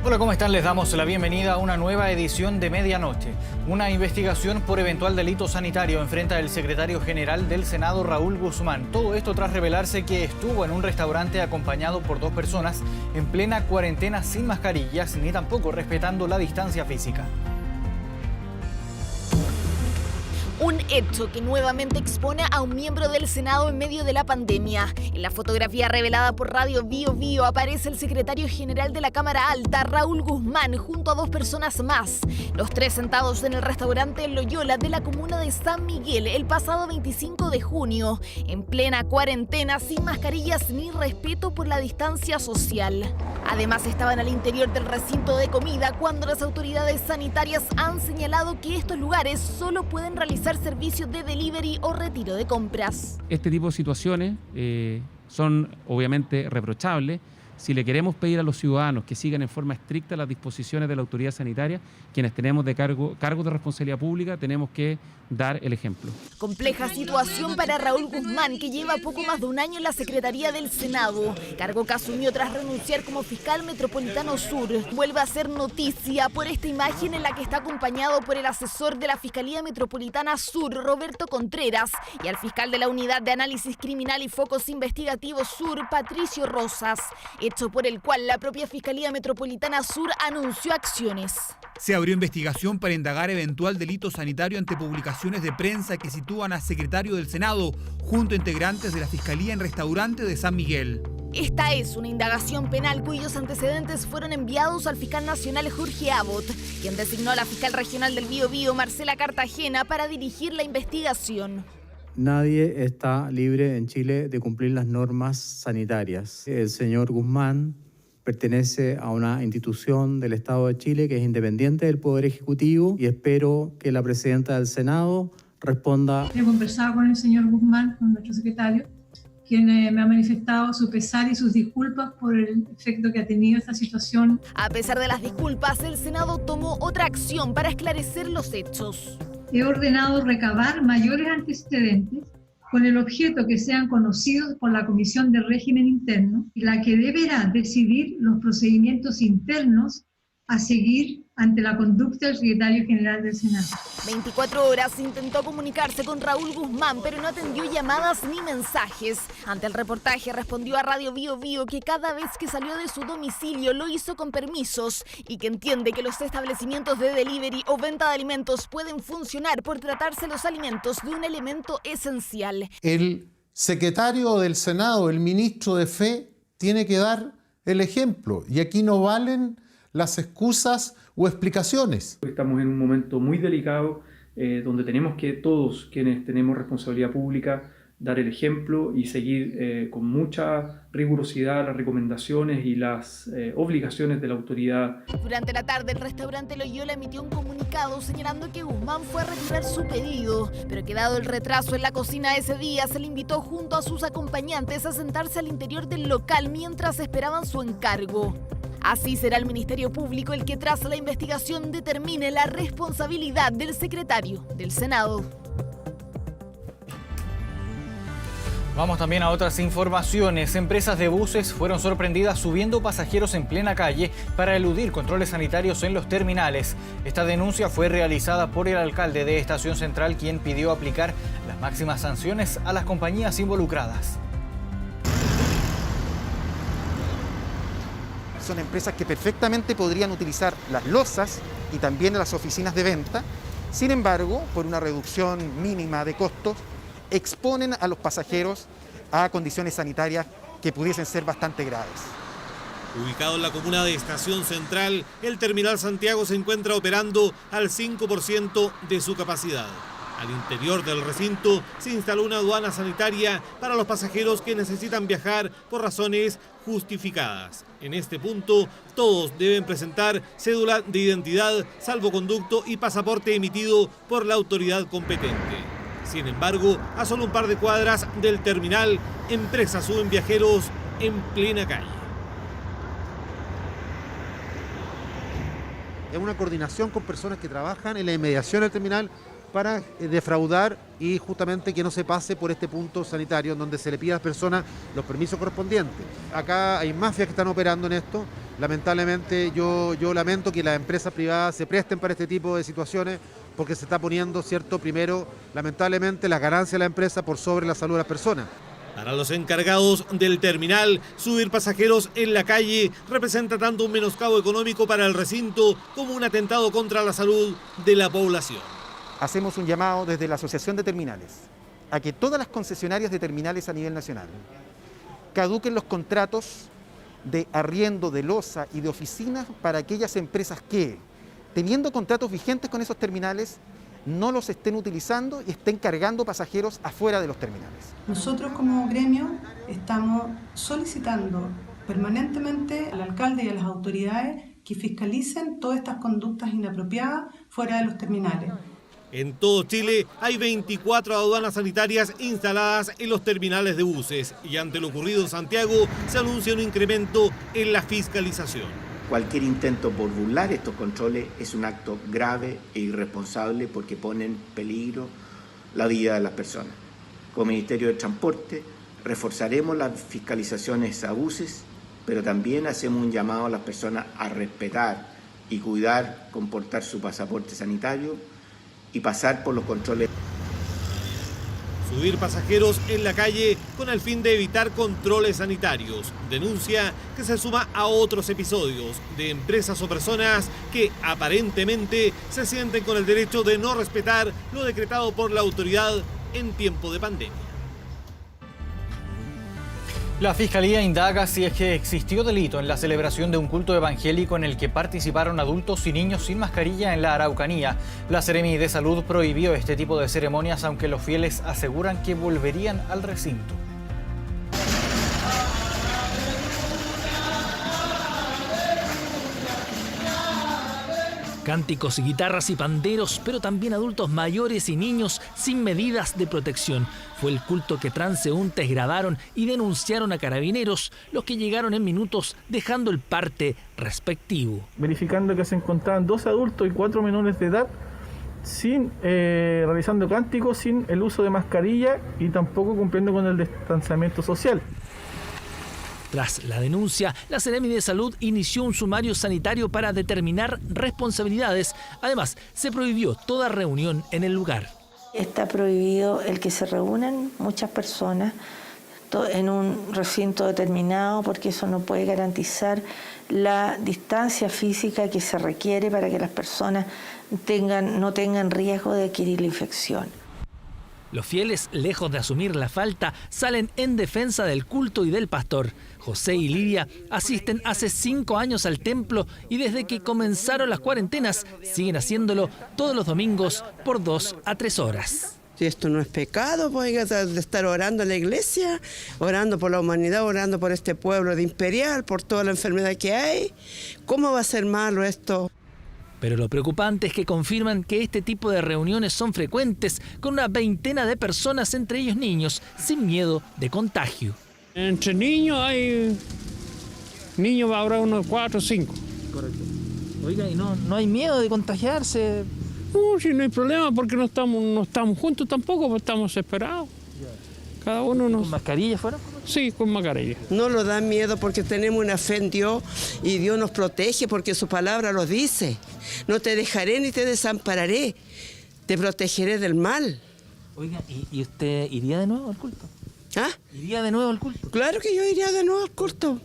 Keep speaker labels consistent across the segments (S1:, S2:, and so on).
S1: Hola, ¿cómo están? Les damos la bienvenida a una nueva edición de Medianoche. Una investigación por eventual delito sanitario enfrenta al secretario general del Senado, Raúl Guzmán. Todo esto tras revelarse que estuvo en un restaurante acompañado por 2 personas en plena cuarentena sin mascarillas ni tampoco respetando la distancia física.
S2: Un hecho que nuevamente expone a un miembro del Senado en medio de la pandemia. En la fotografía revelada por Radio Bio Bio aparece el secretario general de la Cámara Alta, Raúl Guzmán, junto a 2 personas más. Los 3 sentados en el restaurante Loyola de la comuna de San Miguel el pasado 25 de junio, en plena cuarentena, sin mascarillas ni respeto por la distancia social. Además, estaban al interior del recinto de comida cuando las autoridades sanitarias han señalado que estos lugares solo pueden realizar servicios de delivery o retiro de compras.
S3: Este tipo de situaciones son obviamente reprochables. Si le queremos pedir a los ciudadanos que sigan en forma estricta las disposiciones de la autoridad sanitaria, quienes tenemos de cargos de responsabilidad pública, tenemos que dar el ejemplo.
S2: Compleja situación para Raúl Guzmán, que lleva poco más de un año en la Secretaría del Senado, cargo que asumió tras renunciar como fiscal metropolitano sur. Vuelve a ser noticia por esta imagen en la que está acompañado por el asesor de la Fiscalía Metropolitana Sur, Roberto Contreras, y al fiscal de la Unidad de Análisis Criminal y Focos Investigativos Sur, Patricio Rosas, hecho por el cual la propia Fiscalía Metropolitana Sur anunció acciones.
S4: Se abrió investigación para indagar eventual delito sanitario ante publicaciones de prensa que sitúan a secretario del Senado junto a integrantes de la Fiscalía en restaurante de San Miguel.
S2: Esta es una indagación penal cuyos antecedentes fueron enviados al fiscal nacional Jorge Abbott, quien designó a la fiscal regional del Biobío, Marcela Cartagena, para dirigir la investigación.
S5: Nadie está libre en Chile de cumplir las normas sanitarias. El señor Guzmán pertenece a una institución del Estado de Chile que es independiente del Poder Ejecutivo y espero que la presidenta del Senado responda.
S6: He conversado con el señor Guzmán, con nuestro secretario, quien me ha manifestado su pesar y sus disculpas por el efecto que ha tenido esta situación.
S2: A pesar de las disculpas, el Senado tomó otra acción para esclarecer los hechos.
S6: He ordenado recabar mayores antecedentes con el objeto que sean conocidos por la Comisión de Régimen Interno, la que deberá decidir los procedimientos internos a seguir ante la conducta del secretario general del Senado.
S2: 24 horas intentó comunicarse con Raúl Guzmán, pero no atendió llamadas ni mensajes. Ante el reportaje respondió a Radio Bio Bio que cada vez que salió de su domicilio lo hizo con permisos y que entiende que los establecimientos de delivery o venta de alimentos pueden funcionar por tratarse los alimentos de un elemento esencial.
S7: El secretario del Senado, el ministro de Fe, tiene que dar el ejemplo y aquí no valen las excusas o explicaciones.
S8: Estamos en un momento muy delicado donde tenemos que todos quienes tenemos responsabilidad pública dar el ejemplo y seguir con mucha rigurosidad las recomendaciones y las obligaciones de la autoridad.
S2: Durante la tarde el restaurante Loyola emitió un comunicado señalando que Guzmán fue a retirar su pedido, pero que dado el retraso en la cocina ese día se le invitó junto a sus acompañantes a sentarse al interior del local mientras esperaban su encargo. Así será el Ministerio Público el que tras la investigación determine la responsabilidad del secretario del Senado.
S1: Vamos también a otras informaciones. Empresas de buses fueron sorprendidas subiendo pasajeros en plena calle para eludir controles sanitarios en los terminales. Esta denuncia fue realizada por el alcalde de Estación Central, quien pidió aplicar las máximas sanciones a las compañías involucradas.
S9: Son empresas que perfectamente podrían utilizar las losas y también las oficinas de venta. Sin embargo, por una reducción mínima de costos, exponen a los pasajeros a condiciones sanitarias que pudiesen ser bastante graves.
S10: Ubicado en la comuna de Estación Central, el Terminal Santiago se encuentra operando al 5% de su capacidad. Al interior del recinto se instaló una aduana sanitaria para los pasajeros que necesitan viajar por razones justificadas. En este punto, todos deben presentar cédula de identidad, salvoconducto y pasaporte emitido por la autoridad competente. Sin embargo, a solo un par de cuadras del terminal, empresas suben viajeros en plena calle.
S9: Es una coordinación con personas que trabajan en la inmediación del terminal para defraudar y justamente que no se pase por este punto sanitario en donde se le pide a las personas los permisos correspondientes. Acá hay mafias que están operando en esto. Lamentablemente yo lamento que las empresas privadas se presten para este tipo de situaciones porque se está poniendo, ¿cierto?, primero, lamentablemente, las ganancias de la empresa por sobre la salud de las personas.
S10: Para los encargados del terminal, subir pasajeros en la calle representa tanto un menoscabo económico para el recinto como un atentado contra la salud de la población.
S9: Hacemos un llamado desde la Asociación de Terminales a que todas las concesionarias de terminales a nivel nacional caduquen los contratos de arriendo de losa y de oficinas para aquellas empresas que, teniendo contratos vigentes con esos terminales, no los estén utilizando y estén cargando pasajeros afuera de los terminales.
S11: Nosotros como gremio estamos solicitando permanentemente al alcalde y a las autoridades que fiscalicen todas estas conductas inapropiadas fuera de los terminales.
S10: En todo Chile hay 24 aduanas sanitarias instaladas en los terminales de buses y ante lo ocurrido en Santiago se anuncia un incremento en la fiscalización.
S12: Cualquier intento por burlar estos controles es un acto grave e irresponsable porque pone en peligro la vida de las personas. Como Ministerio de Transporte reforzaremos las fiscalizaciones a buses, pero también hacemos un llamado a las personas a respetar y cuidar, comportar su pasaporte sanitario y pasar por los controles.
S10: Subir pasajeros en la calle con el fin de evitar controles sanitarios. Denuncia que se suma a otros episodios de empresas o personas que aparentemente se sienten con el derecho de no respetar lo decretado por la autoridad en tiempo de pandemia.
S1: La Fiscalía indaga si es que existió delito en la celebración de un culto evangélico en el que participaron adultos y niños sin mascarilla en la Araucanía. La Seremi de Salud prohibió este tipo de ceremonias, aunque los fieles aseguran que volverían al recinto.
S13: Cánticos, guitarras y panderos, pero también adultos mayores y niños sin medidas de protección. Fue el culto que transeúntes grabaron y denunciaron a carabineros, los que llegaron en minutos dejando el parte respectivo.
S14: Verificando que se encontraban 2 adultos y 4 menores de edad realizando cánticos sin el uso de mascarilla y tampoco cumpliendo con el distanciamiento social.
S13: Tras la denuncia, la Seremi de Salud inició un sumario sanitario para determinar responsabilidades. Además, se prohibió toda reunión en el lugar.
S15: Está prohibido el que se reúnan muchas personas en un recinto determinado porque eso no puede garantizar la distancia física que se requiere para que las personas no tengan riesgo de adquirir la infección.
S13: Los fieles, lejos de asumir la falta, salen en defensa del culto y del pastor. José y Lidia asisten hace 5 años al templo y desde que comenzaron las cuarentenas siguen haciéndolo todos los domingos por 2 a 3 horas.
S16: Si esto no es pecado, pues de estar orando en la iglesia, orando por la humanidad, orando por este pueblo de Imperial, por toda la enfermedad que hay. ¿Cómo va a ser malo esto?
S13: Pero lo preocupante es que confirman que este tipo de reuniones son frecuentes, con una veintena de personas, entre ellos niños, sin miedo de contagio.
S17: Entre niños va a haber unos 4 o 5.
S13: Correcto. Oiga, ¿y no hay miedo de contagiarse?
S17: Sí, no hay problema porque no estamos juntos tampoco, porque estamos separados. Cada uno
S13: ¿Con mascarilla fuera?
S17: Sí, con mascarilla.
S16: No nos da miedo porque tenemos una fe en Dios y Dios nos protege porque su palabra lo dice. No te dejaré ni te desampararé, te protegeré del mal.
S13: Oiga, ¿y usted iría de nuevo al culto?
S16: ¿Ah?
S13: ¿Iría de nuevo al culto?
S16: Claro que yo iría de nuevo al culto.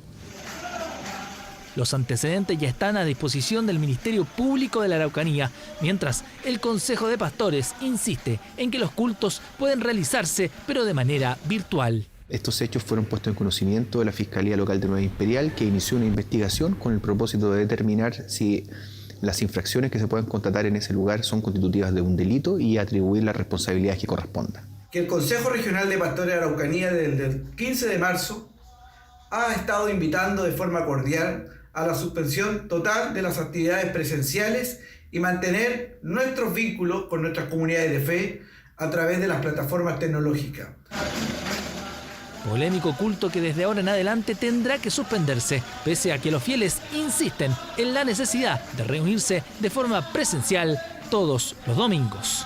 S13: Los antecedentes ya están a disposición del Ministerio Público de la Araucanía, mientras el Consejo de Pastores insiste en que los cultos pueden realizarse, pero de manera virtual.
S18: Estos hechos fueron puestos en conocimiento de la Fiscalía Local de Nueva Imperial, que inició una investigación con el propósito de determinar si las infracciones que se puedan constatar en ese lugar son constitutivas de un delito y atribuir las responsabilidades que correspondan.
S19: Que el Consejo Regional de Pastores de Araucanía desde el 15 de marzo ha estado invitando de forma cordial a la suspensión total de las actividades presenciales y mantener nuestros vínculos con nuestras comunidades de fe a través de las plataformas tecnológicas.
S13: Polémico culto que desde ahora en adelante tendrá que suspenderse, pese a que los fieles insisten en la necesidad de reunirse de forma presencial todos los domingos.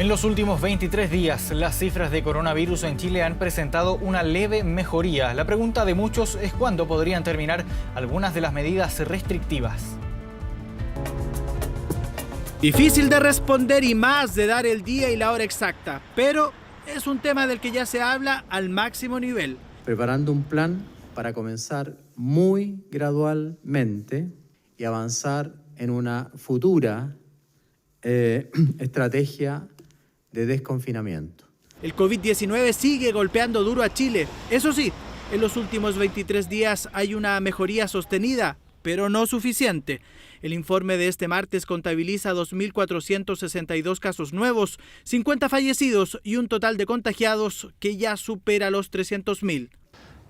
S1: En los últimos 23 días, las cifras de coronavirus en Chile han presentado una leve mejoría. La pregunta de muchos es cuándo podrían terminar algunas de las medidas restrictivas.
S20: Difícil de responder y más de dar el día y la hora exacta, pero es un tema del que ya se habla al máximo nivel.
S5: Preparando un plan para comenzar muy gradualmente y avanzar en una futura estrategia de desconfinamiento.
S20: El COVID-19 sigue golpeando duro a Chile. Eso sí, en los últimos 23 días hay una mejoría sostenida, pero no suficiente. El informe de este martes contabiliza 2.462 casos nuevos, 50 fallecidos y un total de contagiados que ya supera los 300.000.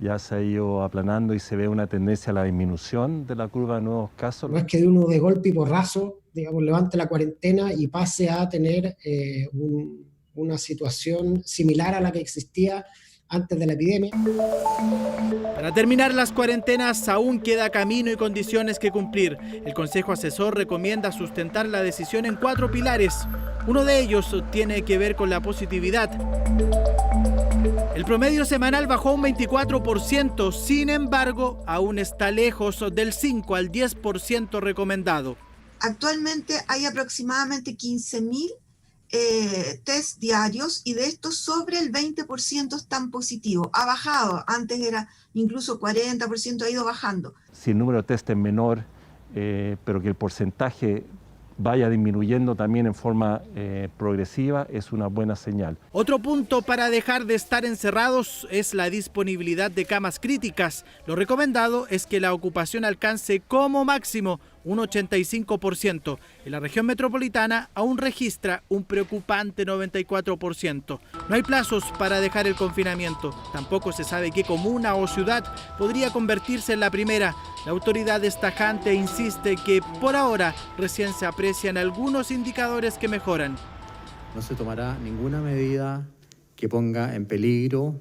S21: Ya se ha ido aplanando y se ve una tendencia a la disminución de la curva de nuevos casos.
S22: No es que uno de golpe y porrazo, digamos, levante la cuarentena y pase a tener una situación similar a la que existía antes de la epidemia.
S20: Para terminar las cuarentenas aún queda camino y condiciones que cumplir. El Consejo Asesor recomienda sustentar la decisión en 4 pilares. Uno de ellos tiene que ver con la positividad. El promedio semanal bajó un 24%, sin embargo, aún está lejos del 5 al 10% recomendado.
S23: Actualmente hay aproximadamente 15.000 test diarios y de estos sobre el 20% están positivos. Ha bajado, antes era incluso 40%, ha ido bajando.
S21: Si el número de test es menor, pero que el porcentaje vaya disminuyendo también en forma progresiva, es una buena señal.
S20: Otro punto para dejar de estar encerrados es la disponibilidad de camas críticas. Lo recomendado es que la ocupación alcance como máximo un 85%. En la región metropolitana aún registra un preocupante 94%. No hay plazos para dejar el confinamiento. Tampoco se sabe qué comuna o ciudad podría convertirse en la primera. La autoridad es tajante e insiste que por ahora recién se aprecian algunos indicadores que mejoran.
S5: No se tomará ninguna medida que ponga en peligro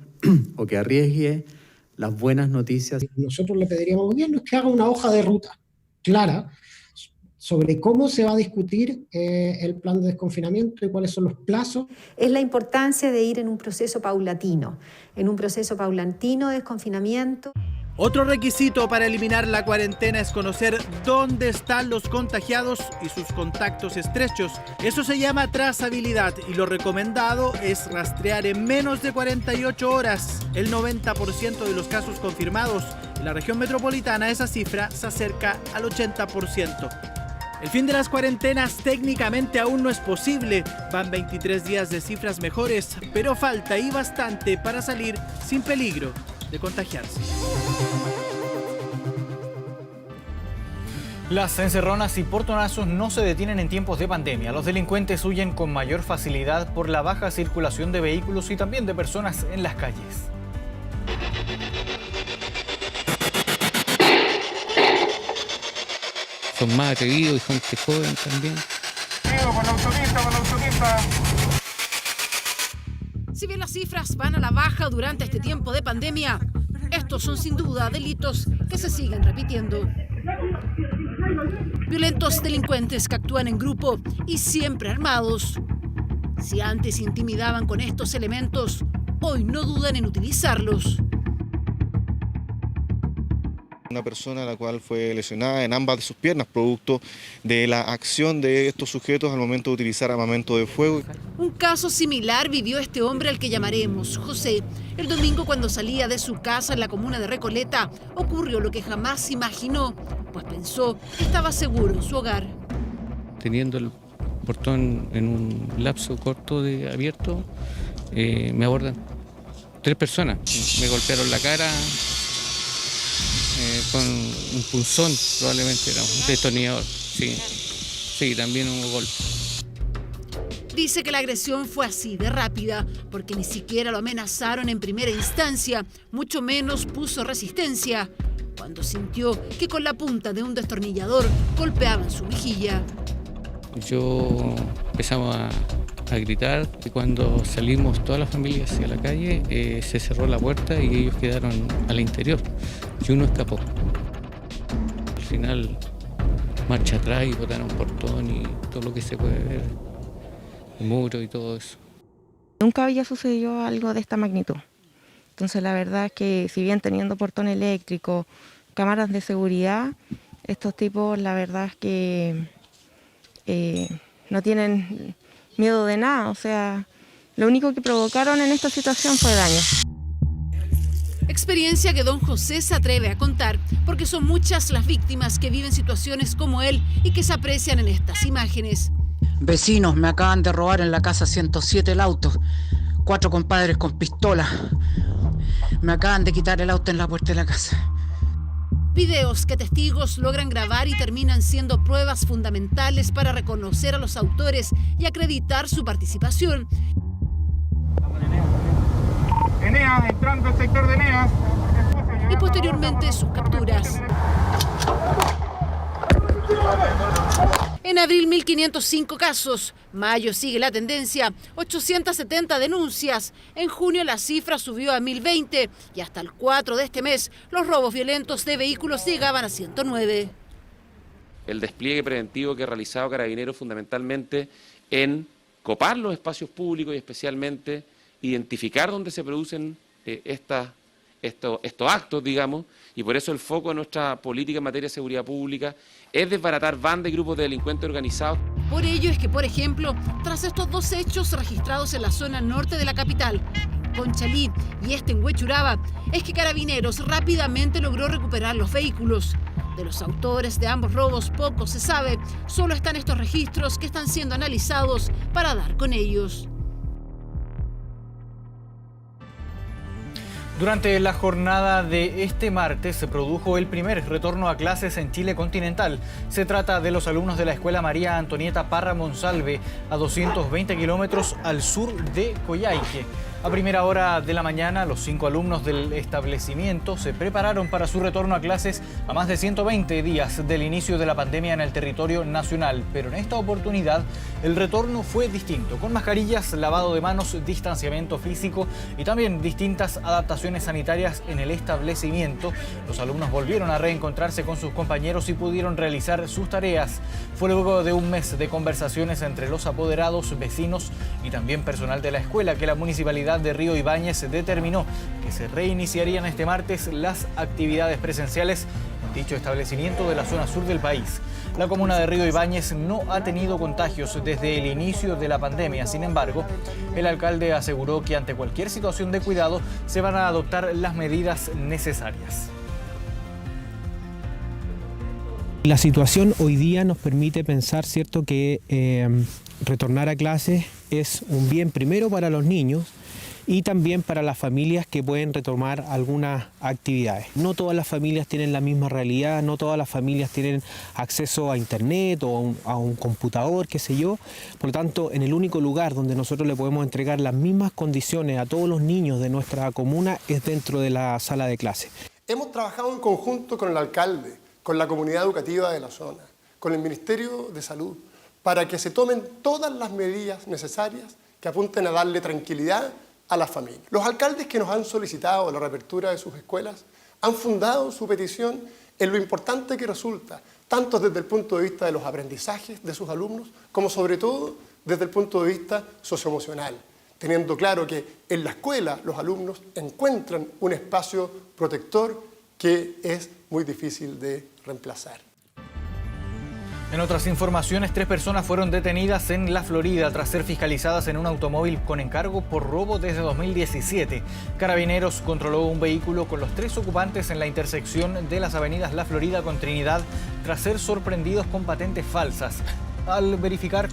S5: o que arriesgue las buenas noticias.
S22: Nosotros le pediríamos al gobierno que haga una hoja de ruta clara sobre cómo se va a discutir el plan de desconfinamiento y cuáles son los plazos.
S24: Es la importancia de ir en un proceso paulatino de desconfinamiento.
S20: Otro requisito para eliminar la cuarentena es conocer dónde están los contagiados y sus contactos estrechos. Eso se llama trazabilidad y lo recomendado es rastrear en menos de 48 horas. El 90% de los casos confirmados en la región metropolitana, esa cifra se acerca al 80%. El fin de las cuarentenas técnicamente aún no es posible. Van 23 días de cifras mejores, pero falta y bastante para salir sin peligro de contagiarse.
S1: Las encerronas y portonazos no se detienen en tiempos de pandemia. Los delincuentes huyen con mayor facilidad por la baja circulación de vehículos y también de personas en las calles.
S3: Son más atrevidos y gente joven también.
S25: Con la autopista.
S2: Si bien las cifras van a la baja durante este tiempo de pandemia, estos son sin duda delitos que se siguen repitiendo. Violentos delincuentes que actúan en grupo y siempre armados. Si antes intimidaban con estos elementos, hoy no dudan en utilizarlos.
S26: Una persona la cual fue lesionada en ambas de sus piernas, producto de la acción de estos sujetos al momento de utilizar armamento de fuego.
S2: Un caso similar vivió este hombre al que llamaremos José. El domingo, cuando salía de su casa en la comuna de Recoleta, ocurrió lo que jamás imaginó, pues pensó que estaba seguro en su hogar.
S3: Teniendo el portón en un lapso corto de abierto, me abordan 3 personas. Me golpearon la cara con un punzón, probablemente era un destornillador. Sí, también hubo golpe.
S2: Dice que la agresión fue así de rápida, porque ni siquiera lo amenazaron en primera instancia, mucho menos puso resistencia, cuando sintió que con la punta de un destornillador golpeaban su mejilla.
S3: Yo empezamos a gritar y cuando salimos toda la familia hacia la calle se cerró la puerta y ellos quedaron al interior y uno escapó. Al final marcha atrás y botaron portón y todo lo que se puede ver
S4: muro y todo eso.
S6: Nunca había sucedido algo de esta magnitud. Entonces la verdad es que si bien teniendo portón eléctrico, cámaras de seguridad, estos tipos la verdad es que no tienen miedo de nada. O sea, lo único que provocaron en esta situación fue daño.
S7: Experiencia que don José se atreve a contar, porque son muchas las víctimas que viven situaciones como él y que se aprecian en estas imágenes.
S8: Vecinos, me acaban de robar en la casa 107 el auto. 4 compadres con pistola. Me acaban de quitar el auto en la puerta de la casa.
S7: Videos que testigos logran grabar y terminan siendo pruebas fundamentales para reconocer a los autores y acreditar su participación.
S25: Eneas, entrando al sector de Eneas.
S7: Y posteriormente sus capturas. En abril 1.505 casos, mayo sigue la tendencia, 870 denuncias, en junio la cifra subió a 1.020 y hasta el 4 de este mes los robos violentos de vehículos llegaban a 109.
S3: El despliegue preventivo que ha realizado Carabineros fundamentalmente en copar los espacios públicos y especialmente identificar dónde se producen estos actos, digamos, y por eso el foco de nuestra política en materia de seguridad pública es desbaratar bandas y grupos de delincuentes organizados.
S7: Por ello es que, por ejemplo, tras estos 2 hechos registrados en la zona norte de la capital, Conchalí y en Huechuraba, es que Carabineros rápidamente logró recuperar los vehículos. De los autores de ambos robos poco se sabe, solo están estos registros que están siendo analizados para dar con ellos.
S1: Durante la jornada de este martes se produjo el primer retorno a clases en Chile continental. Se trata de los alumnos de la Escuela María Antonieta Parra Monsalve, a 220 kilómetros al sur de Coyhaique. A primera hora de la mañana, los 5 alumnos del establecimiento se prepararon para su retorno a clases a más de 120 días del inicio de la pandemia en el territorio nacional. Pero en esta oportunidad el retorno fue distinto, con mascarillas, lavado de manos, distanciamiento físico y también distintas adaptaciones sanitarias en el establecimiento. Los alumnos volvieron a reencontrarse con sus compañeros y pudieron realizar sus tareas. Fue luego de un mes de conversaciones entre los apoderados, vecinos y también personal de la escuela que la municipalidad de Río Ibáñez determinó que se reiniciarían este martes las actividades presenciales en dicho establecimiento de la zona sur del país. La comuna de Río Ibáñez no ha tenido contagios desde el inicio de la pandemia. Sin embargo, el alcalde aseguró que ante cualquier situación de cuidado se van a adoptar las medidas necesarias.
S9: La situación hoy día nos permite pensar, ¿cierto?, que retornar a clases es un bien primero para los niños y también para las familias que pueden retomar algunas actividades. No todas las familias tienen la misma realidad, no todas las familias tienen acceso a internet o a un computador, qué sé yo. Por lo tanto, en el único lugar donde nosotros le podemos entregar las mismas condiciones a todos los niños de nuestra comuna es dentro de la sala de clase.
S11: Hemos trabajado en conjunto con el alcalde, con la comunidad educativa de la zona, con el Ministerio de Salud, para que se tomen todas las medidas necesarias que apunten a darle tranquilidad a las familias. Los alcaldes que nos han solicitado la reapertura de sus escuelas han fundado su petición en lo importante que resulta, tanto desde el punto de vista de los aprendizajes de sus alumnos, como sobre todo desde el punto de vista socioemocional, teniendo claro que en la escuela los alumnos encuentran un espacio protector que es muy difícil de reemplazar.
S1: En otras informaciones, 3 personas fueron detenidas en la Florida tras ser fiscalizadas en un automóvil con encargo por robo desde 2017. Carabineros controló un vehículo con los 3 ocupantes en la intersección de las avenidas La Florida con Trinidad tras ser sorprendidos con patentes falsas. Al verificar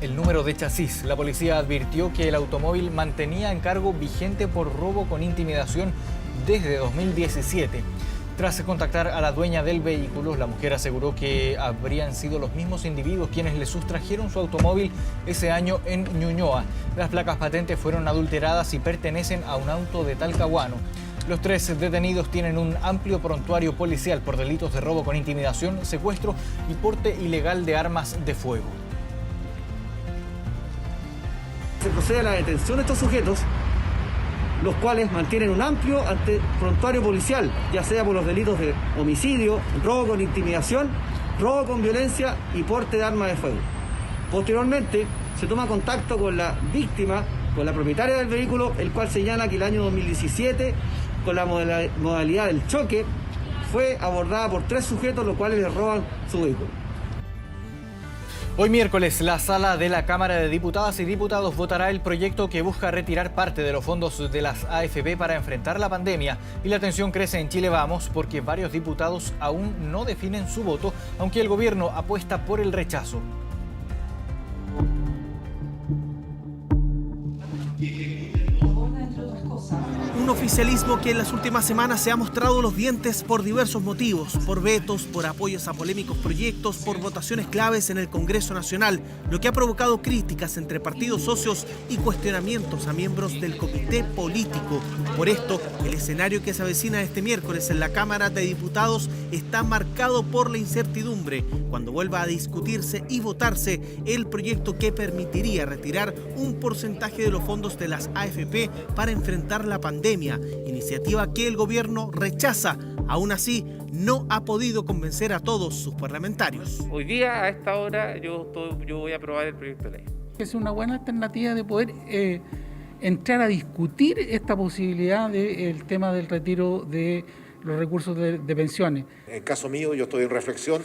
S1: el número de chasis, la policía advirtió que el automóvil mantenía encargo vigente por robo con intimidación desde 2017. Tras contactar a la dueña del vehículo, la mujer aseguró que habrían sido los mismos individuos quienes le sustrajeron su automóvil ese año en Ñuñoa. Las placas patentes fueron adulteradas y pertenecen a un auto de Talcahuano. Los 3 detenidos tienen un amplio prontuario policial por delitos de robo con intimidación, secuestro y porte ilegal de armas de fuego.
S27: Se procede a la detención de estos sujetos, los cuales mantienen un amplio prontuario policial, ya sea por los delitos de homicidio, robo con intimidación, robo con violencia y porte de arma de fuego. Posteriormente, se toma contacto con la víctima, con la propietaria del vehículo, el cual señala que el año 2017, con la modalidad del choque, fue abordada por 3 sujetos, los cuales le roban su vehículo.
S1: Hoy miércoles, la Sala de la Cámara de Diputadas y Diputados votará el proyecto que busca retirar parte de los fondos de las AFP para enfrentar la pandemia. Y la tensión crece en Chile Vamos porque varios diputados aún no definen su voto, aunque el gobierno apuesta por el rechazo.
S4: Un oficialismo que en las últimas semanas se ha mostrado los dientes por diversos motivos, por vetos, por apoyos a polémicos proyectos, por votaciones claves en el Congreso Nacional, lo que ha provocado críticas entre partidos socios y cuestionamientos a miembros del comité político. Por esto, el escenario que se avecina este miércoles en la Cámara de Diputados está marcado por la incertidumbre cuando vuelva a discutirse y votarse el proyecto que permitiría retirar un porcentaje de los fondos de las AFP para enfrentar la pandemia, iniciativa que el gobierno rechaza. Aún así, no ha podido convencer a todos sus parlamentarios.
S10: Hoy día, a esta hora, yo voy a aprobar el proyecto de ley.
S12: Es una buena alternativa de poder entrar a discutir esta posibilidad del tema del retiro de los recursos de pensiones.
S14: En el caso mío, yo estoy en reflexión.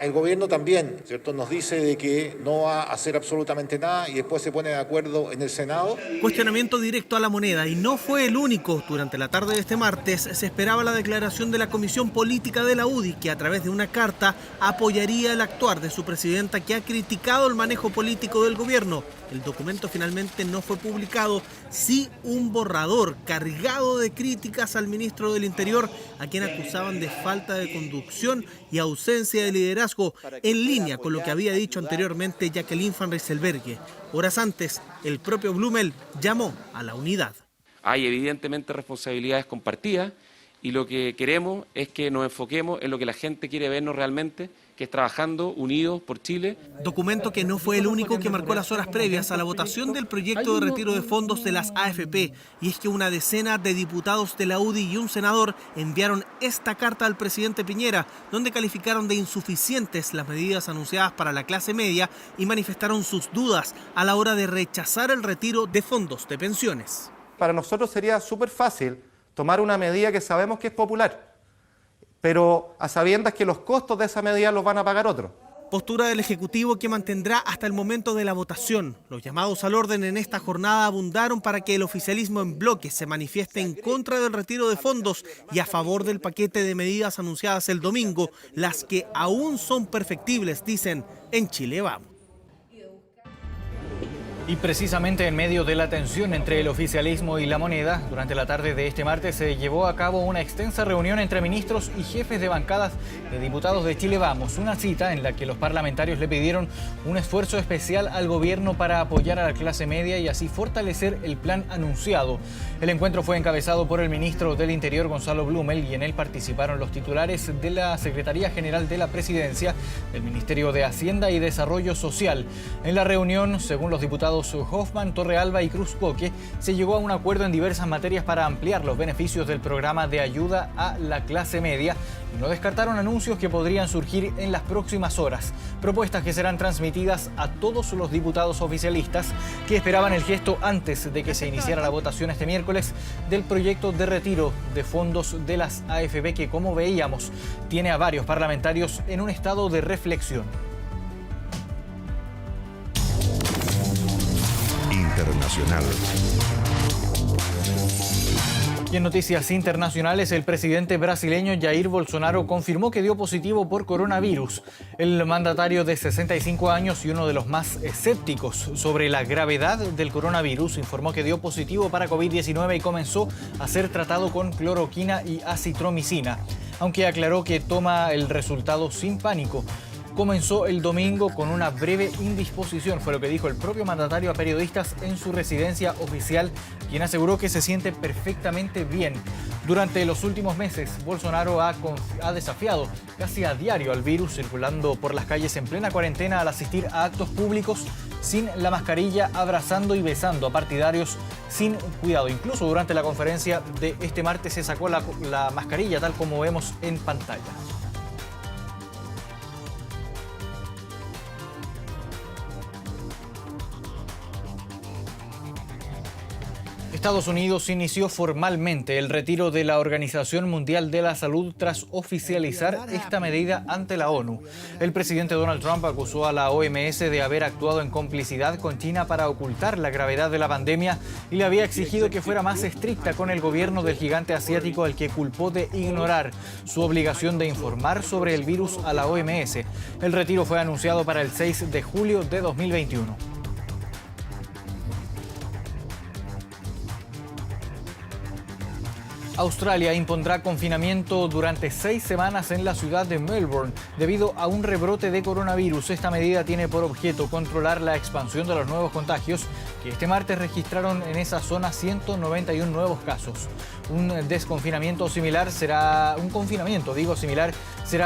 S14: El gobierno también, ¿cierto?, nos dice de que no va a hacer absolutamente nada y después se pone de acuerdo en el Senado.
S4: Cuestionamiento directo a la moneda, y no fue el único. Durante la tarde de este martes se esperaba la declaración de la Comisión Política de la UDI, que a través de una carta apoyaría el actuar de su presidenta, que ha criticado el manejo político del gobierno. El documento finalmente no fue publicado, sí un borrador cargado de críticas al ministro del Interior, a quien acusaban de falta de conducción y ausencia de liderazgo, en línea con lo que había dicho anteriormente Jacqueline Van Rysselberghe. Horas antes, el propio Blumel llamó a la unidad.
S3: Hay evidentemente responsabilidades compartidas y lo que queremos es que nos enfoquemos en lo que la gente quiere vernos realmente, que es trabajando unidos por Chile.
S4: Documento que no fue el único que marcó las horas previas a la votación del proyecto de retiro de fondos de las AFP, y es que una decena de diputados de la UDI y un senador enviaron esta carta al presidente Piñera, donde calificaron de insuficientes las medidas anunciadas para la clase media y manifestaron sus dudas a la hora de rechazar el retiro de fondos de pensiones.
S15: Para nosotros sería súper fácil tomar una medida que sabemos que es popular, pero a sabiendas que los costos de esa medida los van a pagar otros.
S4: Postura del Ejecutivo que mantendrá hasta el momento de la votación. Los llamados al orden en esta jornada abundaron para que el oficialismo en bloque se manifieste en contra del retiro de fondos y a favor del paquete de medidas anunciadas el domingo, las que aún son perfectibles, dicen en Chile Vamos.
S1: Y precisamente en medio de la tensión entre el oficialismo y la moneda, durante la tarde de este martes se llevó a cabo una extensa reunión entre ministros y jefes de bancadas de diputados de Chile Vamos, una cita en la que los parlamentarios le pidieron un esfuerzo especial al gobierno para apoyar a la clase media y así fortalecer el plan anunciado. El encuentro fue encabezado por el ministro del Interior, Gonzalo Blumel, y en él participaron los titulares de la Secretaría General de la Presidencia, del Ministerio de Hacienda y Desarrollo Social. En la reunión, según los diputados Hoffman, Torrealba y Cruz Coque, se llegó a un acuerdo en diversas materias para ampliar los beneficios del programa de ayuda a la clase media y no descartaron anuncios que podrían surgir en las próximas horas. Propuestas que serán transmitidas a todos los diputados oficialistas que esperaban el gesto antes de que se iniciara la votación este miércoles del proyecto de retiro de fondos de las AFP que, como veíamos, tiene a varios parlamentarios en un estado de reflexión.
S16: Internacional.
S1: Y en noticias internacionales, el presidente brasileño Jair Bolsonaro confirmó que dio positivo por coronavirus. El mandatario de 65 años y uno de los más escépticos sobre la gravedad del coronavirus informó que dio positivo para COVID-19 y comenzó a ser tratado con cloroquina y acitromicina, aunque aclaró que toma el resultado sin pánico. Comenzó el domingo con una breve indisposición, fue lo que dijo el propio mandatario a periodistas en su residencia oficial, quien aseguró que se siente perfectamente bien. Durante los últimos meses, Bolsonaro ha desafiado casi a diario al virus, circulando por las calles en plena cuarentena al asistir a actos públicos sin la mascarilla, abrazando y besando a partidarios sin cuidado. Incluso durante la conferencia de este martes se sacó la mascarilla, tal como vemos en pantalla. Estados Unidos inició formalmente el retiro de la Organización Mundial de la Salud tras oficializar esta medida ante la ONU. El presidente Donald Trump acusó a la OMS de haber actuado en complicidad con China para ocultar la gravedad de la pandemia y le había exigido que fuera más estricta con el gobierno del gigante asiático, al que culpó de ignorar su obligación de informar sobre el virus a la OMS. El retiro fue anunciado para el 6 de julio de 2021. Australia impondrá confinamiento durante 6 semanas en la ciudad de Melbourne debido a un rebrote de coronavirus. Esta medida tiene por objeto controlar la expansión de los nuevos contagios, que este martes registraron en esa zona 191 nuevos casos. Un confinamiento similar será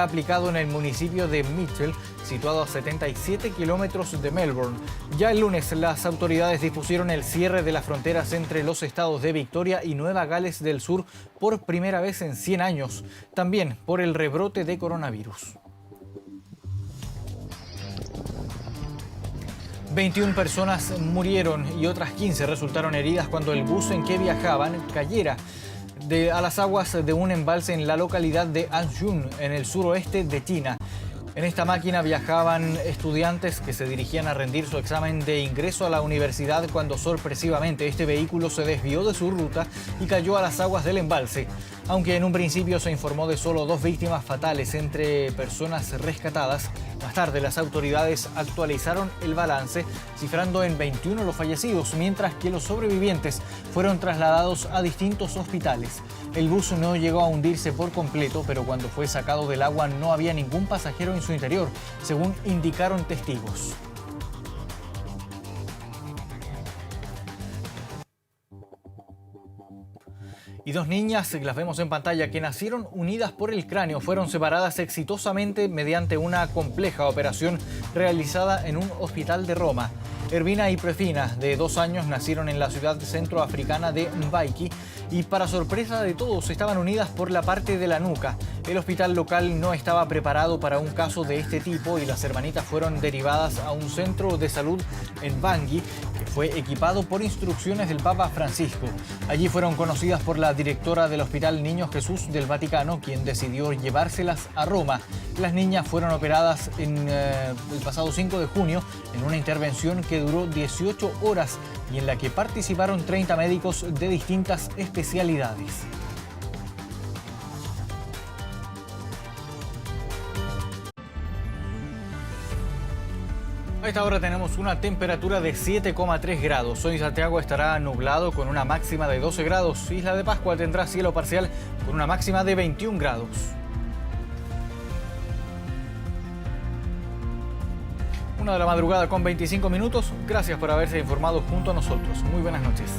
S1: aplicado en el municipio de Mitchell, situado a 77 kilómetros de Melbourne. Ya el lunes, las autoridades dispusieron el cierre de las fronteras entre los estados de Victoria y Nueva Gales del Sur por primera vez en 100 años, también por el rebrote de coronavirus. 21 personas murieron y otras 15 resultaron heridas cuando el bus en que viajaban cayera a las aguas de un embalse en la localidad de Anjun, en el suroeste de China. En esta máquina viajaban estudiantes que se dirigían a rendir su examen de ingreso a la universidad cuando sorpresivamente este vehículo se desvió de su ruta y cayó a las aguas del embalse. Aunque en un principio se informó de solo 2 víctimas fatales entre personas rescatadas, más tarde las autoridades actualizaron el balance, cifrando en 21 los fallecidos, mientras que los sobrevivientes fueron trasladados a distintos hospitales. El bus no llegó a hundirse por completo, pero cuando fue sacado del agua no había ningún pasajero en su interior, según indicaron testigos. Y 2 niñas, las vemos en pantalla, que nacieron unidas por el cráneo, fueron separadas exitosamente mediante una compleja operación realizada en un hospital de Roma. Ervina y Prefina, de 2 años, nacieron en la ciudad centroafricana de Mbaiki y, para sorpresa de todos, estaban unidas por la parte de la nuca. El hospital local no estaba preparado para un caso de este tipo y las hermanitas fueron derivadas a un centro de salud en Bangui, que fue equipado por instrucciones del Papa Francisco. Allí fueron conocidas por la directora del Hospital Niño Jesús del Vaticano, quien decidió llevárselas a Roma. Las niñas fueron operadas el pasado 5 de junio en una intervención que duró 18 horas y en la que participaron 30 médicos de distintas especialidades. A esta hora tenemos una temperatura de 7,3 grados. Hoy Santiago estará nublado con una máxima de 12 grados. Isla de Pascua tendrá cielo parcial con una máxima de 21 grados. Una de la madrugada con 25 minutos. Gracias por haberse informado junto a nosotros. Muy buenas noches.